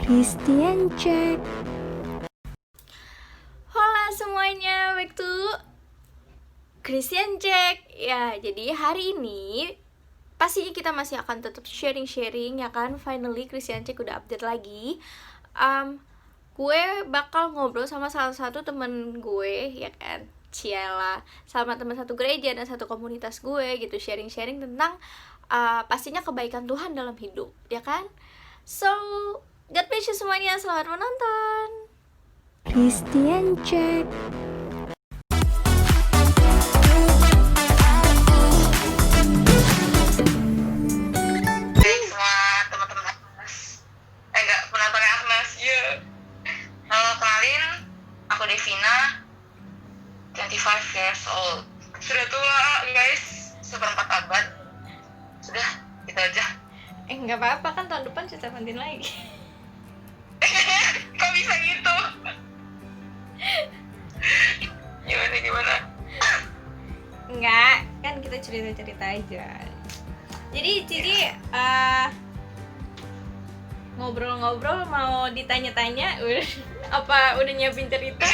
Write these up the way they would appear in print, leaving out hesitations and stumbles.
Christian Check. Hola semuanya, back to Christian Check. Ya, jadi hari ini pastinya kita masih akan tetap sharing-sharing ya kan. Finally Christian Check udah update lagi. Gue bakal ngobrol sama salah satu temen gue ya kan, Ciela, sama teman satu gereja dan satu komunitas gue gitu, sharing-sharing tentang pastinya kebaikan Tuhan dalam hidup ya kan. So, God bless you semuanya, selamat menonton. Christian Check. Baik semua teman-teman Agnes. Enggak, penontonnya Agnes. Iya. Halo, kenalin, aku Devina, 25 years old. Sudah tua guys, seperempat abad. Sudah, gitu aja. Nggak apa-apa kan, tahun depan sudah 17 lagi. Kok bisa gitu? Gimana? Enggak, kan kita cerita-cerita aja. Jadi ngobrol-ngobrol mau ditanya-tanya apa udah nyiapin cerita?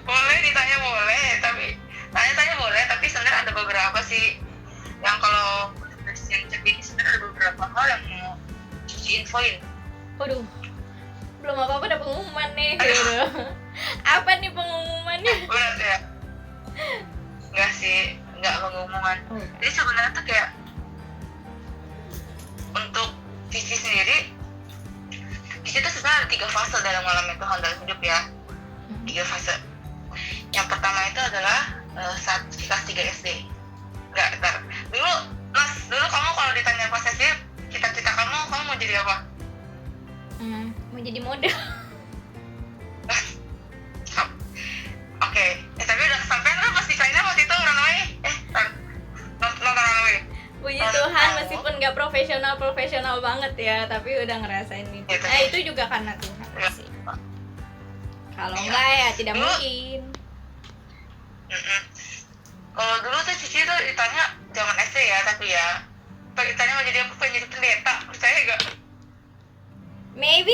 Boleh ditanya boleh, tapi tanya-tanya boleh, tapi sebenarnya ada beberapa sih yang kalau Christian Check ini sebenarnya ada beberapa hal yang mau cuci infoin. Waduh, belum apa-apa udah pengumuman nih gitu. Apa nih pengumumannya? Berat ya? Enggak sih, enggak pengumuman. Jadi sebenarnya tuh kayak untuk Cici sendiri, Cici tuh sebenarnya ada 3 fase dalam mengalami Tuhan dalam hidup ya. 3 fase. Yang pertama itu adalah saat kelas 3 SD. Enggak, ntar. Dulu kamu kalau ditanya pas SD, cita-cita kamu mau jadi apa? Mau jadi model. Oke, tapi udah kesampean kan pas ditanya waktu itu runway? Nonton runway? Puji Tuhan, meskipun nggak profesional banget ya, tapi udah ngerasain itu. Itu juga karena Tuhan sih. Kalau enggak ya tidak mungkin. Kalau dulu tuh Cici tuh ditanya zaman SD ya, tapi ya ditanya mau jadi apa, pengen jadi pendeta, percaya gak? Maybe.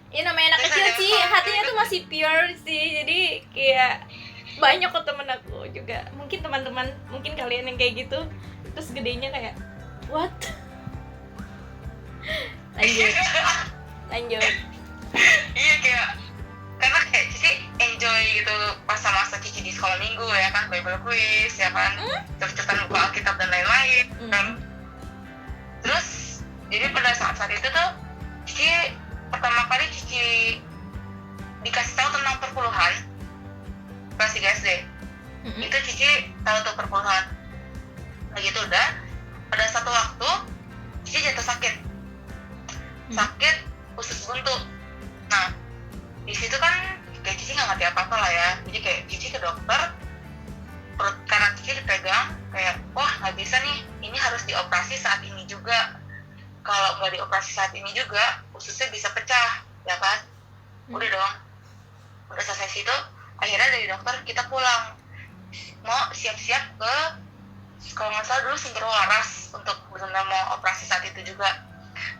Ya namanya anak kecil sih, hatinya tuh masih pure sih. Jadi kayak banyak kok temen aku juga. Mungkin teman-teman, mungkin kalian yang kayak gitu. Terus gedenya kayak what? Lanjut. Iya, kayak karena kayak Cici enjoy gitu masa-masa Cici di sekolah minggu ya kan, Bible quiz ya kan, cerita buku Alkitab dan lain-lain kan. Terus jadi pada saat itu tuh Cici pertama kali Cici dikasih tahu tentang perpuluhan kelas 3 SD. Itu Cici tahu tuh perpuluhan. Nah gitu udah, pada satu waktu Cici jatuh sakit usus buntu. Nah di situ kan kayak Cici nggak ngerti apa-apa lah ya, jadi kayak Cici ke dokter, perut kanan Cici dipegang, kayak wah nggak bisa nih, ini harus dioperasi saat ini juga. Kalau nggak dioperasi saat ini juga ususnya bisa pecah ya kan. Udah dong, udah selesai situ, akhirnya dari dokter kita pulang, mau siap-siap ke, kalau nggak salah dulu Sumber Waras, untuk benar-benar mau operasi saat itu juga.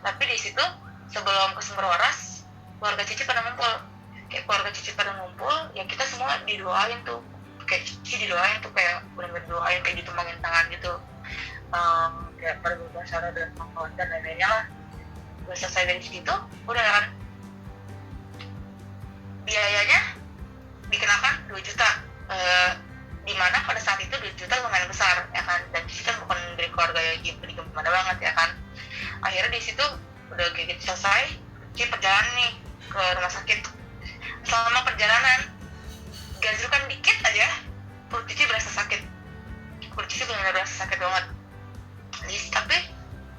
Tapi di situ sebelum ke Sumber Waras, keluarga Cici pada ngumpul. Kayak keluarga Cici pada ngumpul, ya kita semua didoain tuh. Kayak Cici didoain tuh, kayak benar-benar doain, kayak ditumbangin tangan gitu. Kayak pada berbahasa dan mengkawan dan lain-lainnya lah. Udah selesai dari situ, udah kan biayanya dikenakan 2 juta. Dimana pada saat itu 2 juta lumayan besar ya kan, dan Cici kan bukan dari keluarga yang gimana banget ya kan. Akhirnya di situ udah kayak gitu selesai, Cici perjalanan nih ke rumah sakit. Selama perjalanan gajrukan dikit aja perut Cici berasa sakit. Perut Cici benar-benar berasa sakit banget. Tapi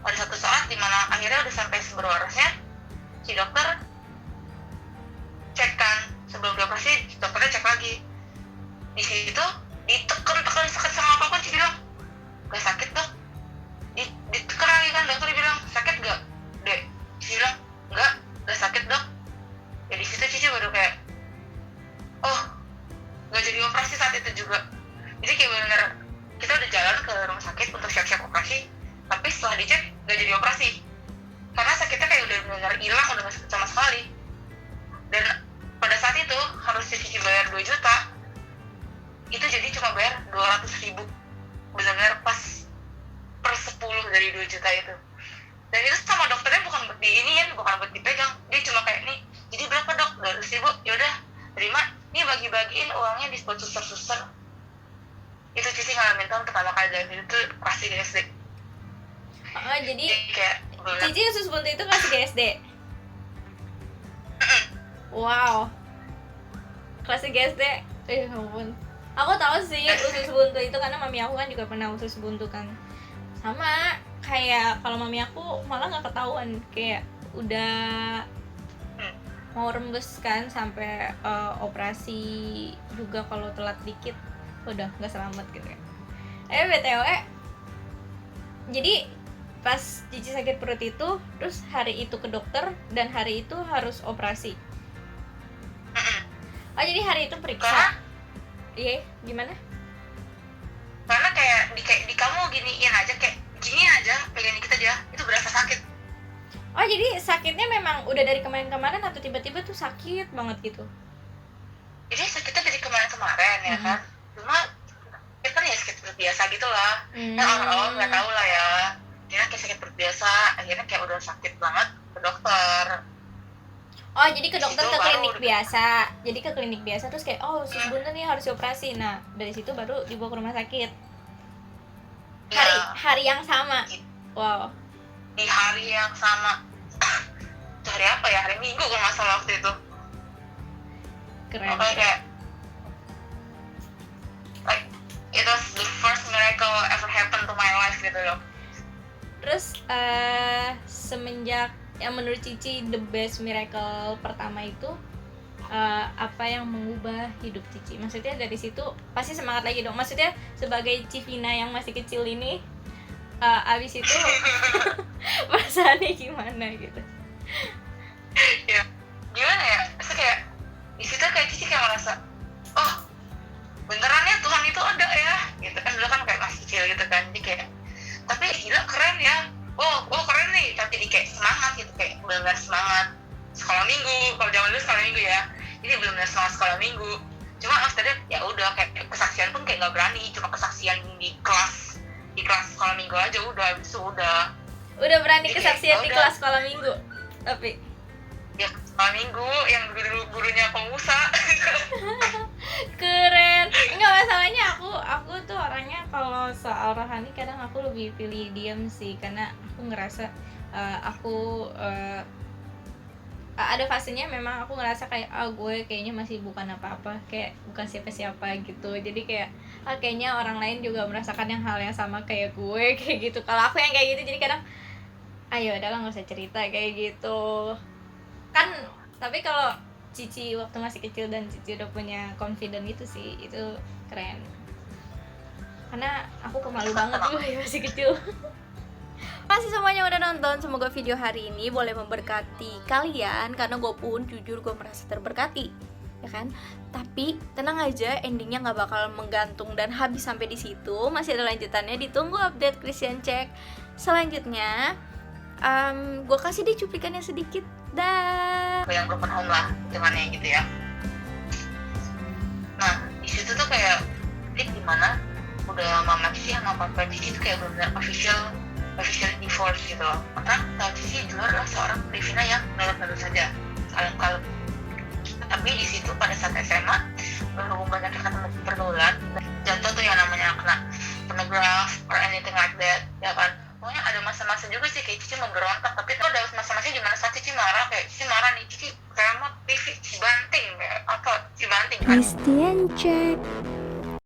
pada satu saat dimana akhirnya udah sampai Sumber Warasnya, si dokter cek kan, sebelum dioperasi dokternya cek lagi. Di situ ditekan sakit sama apapun, Cici bilang gak sakit dok. Ditekan lagi kan, dokter bilang sakit gak dek? Cici bilang gak sakit dok. Ya di situ Cici baru kayak oh gak jadi operasi saat itu juga. Jadi kayak bener kita udah jalan ke rumah sakit untuk siap-siap operasi, tapi setelah dicek gak jadi operasi. benar-benar hilang, udah nggak sempet sama sekali. Dan pada saat itu harusnya Cici bayar 2 juta, itu jadi cuma bayar 200.000, benar-benar pas per 10 dari 2 juta itu. Dan itu sama dokternya bukan buat diiniin, bukan buat dipegang, dia cuma kayak nih, jadi berapa dok? 200.000, yaudah terima, nih bagi-bagiin uangnya di buat suster-suster. Itu Cici ngalamin tahun pertama kali dalam hidup tuh kelas 3 SD. Oh, jadi Kayak Cici usus buntu itu kelas 3 SD. Wow. Kelas 3 SD. Ya ampun. Aku tahu sih usus buntu itu karena mami aku kan juga pernah usus buntu kan. Sama kayak kalau mami aku malah nggak ketahuan, kayak udah mau rembes kan sampai operasi juga kalau telat dikit udah nggak selamat gitu ya. BTW, jadi pas Cici sakit perut itu, terus hari itu ke dokter dan hari itu harus operasi. Oh, jadi hari itu periksa. Iya, gimana? Karena kayak di kamu giniin aja, kayak gini aja, pegang dikit aja, itu berasa sakit. Oh, jadi sakitnya memang udah dari kemarin-kemarin atau tiba-tiba tuh sakit banget gitu? Jadi sakitnya dari kemarin-kemarin ya kan, cuma itu kan ya sakit perut biasa gitu lah. Kan orang-orang nggak tahu lah ya, dia kayak sakit perut biasa, akhirnya kayak udah sakit banget ke dokter. Oh, jadi ke dokter, Situ ke klinik baru biasa. Jadi ke klinik biasa terus kayak usus buntu nih harus dioperasi. Nah, dari situ baru dibawa ke rumah sakit. Hari yang sama. Wow. Di hari yang sama. Itu hari apa ya? Hari Minggu kalau nggak salah waktu itu. Keren. Pokoknya kayak like it was the first miracle ever happened to my life gitu loh. Terus semenjak yang menurut Cici the best miracle pertama itu apa yang mengubah hidup Cici? Maksudnya dari situ pasti semangat lagi dong. Maksudnya sebagai Civina yang masih kecil ini, abis itu perasaannya gimana gitu? Ya gimana ya? Terus kayak di situ kayak Cici kayak merasa, oh beneran ya Tuhan itu ada ya, gitu kan. Dulu kan kayak masih kecil gitu kan, jadi kayak tapi gila keren ya. Oh keren nih, tapi jadi kayak semangat gitu, kayak benar-benar semangat sekolah minggu. Kalau zaman dulu sekolah minggu ya, jadi benar-benar semangat sekolah minggu. Cuma maksudnya ya udah kayak kesaksian pun kayak nggak berani, cuma kesaksian di kelas sekolah minggu aja udah, habis itu udah berani jadi kesaksian kayak, di kelas sekolah minggu, tapi ya sekolah minggu yang gurunya pengusaha. keren. Enggak, masalahnya aku tuh orangnya kalau soal rohani kadang aku lebih pilih diam sih, karena aku ngerasa ada fasenya memang aku ngerasa kayak gue kayaknya masih bukan apa-apa, kayak bukan siapa-siapa gitu. Jadi kayak kayaknya orang lain juga merasakan hal yang sama kayak gue kayak gitu. Kalau aku yang kayak gitu, jadi kadang ayo udahlah nggak usah cerita kayak gitu kan. Tapi kalau Cici waktu masih kecil dan Cici udah punya confident itu sih, itu keren. Karena aku pemalu banget dulu ya masih kecil. Makasih semuanya udah nonton. Semoga video hari ini boleh memberkati kalian, karena gue pun jujur gue merasa terberkati, ya kan? Tapi tenang aja, endingnya nggak bakal menggantung dan habis sampai di situ. Masih ada lanjutannya, ditunggu update Christian Check selanjutnya. Gue kasih deh cuplikannya sedikit. Dah. Yang broken home lah hitungannya gitu ya. Nah di situ tuh kayak dimana udah mama Cici sama papa Cici tuh kayak benar-benar official divorce gitu loh. Karena Cici dulu adalah seorang Rivina yang nurut-nurut saja, kalem-kalem. Tapi di situ pada saat SMA berhubung banyak kata pergaulan, jatuh tuh yang namanya kena pornograph or anything like that, ya kan. Pokoknya ada masa-masa juga sih kayak Cici memberontak, tapi itu ada masa-masa dimana saat Cici marah, kayak Cici marah nih, Cici remote TV Cici banting, kayak apa Cici banting kan. Christian Check.